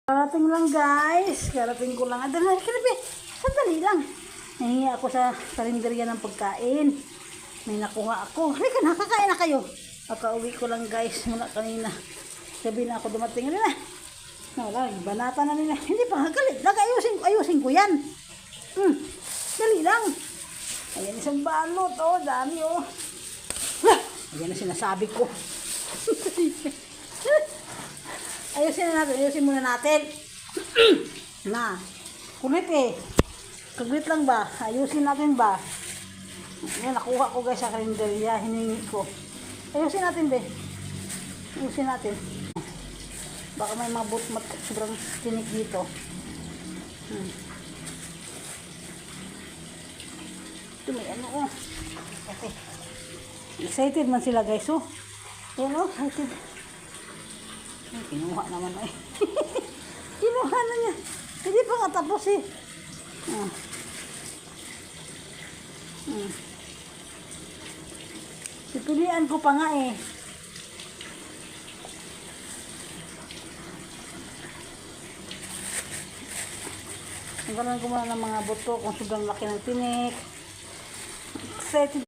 Karating lang guys. Karating ko lang. Adala, sandali lang. Nahingi ako sa karinderya ng pagkain. May nakuha ako. Halika na, kakain na kayo. Kakauwi ko lang guys mula kanina. Gabi na ako dumating. Halika na. Wala, banata na nila. Hindi pa, galit. Ayusin ko yan. Dali lang. Ayan isang balot. Oh, dami oh. Ayan na sinasabi ko. Ayusin muna natin. Na. Kulit eh. Kulit lang ba? Ayusin natin ba? Ayan, nakuha ko guys sa karinderya. Hiningi ko. Ayusin natin be. Ayusin natin. Baka may mabot sobrang tinik dito. Ito may ano oh. Okay. Excited man sila guys oh. Ayan oh, excited. Kinuha naman eh. Kinuha na niya. Hindi pa nga tapos eh. Pipilian ko pa nga eh. Ang gano'n ko muna ng mga buto kung sobrang laki ng tinik. Excited.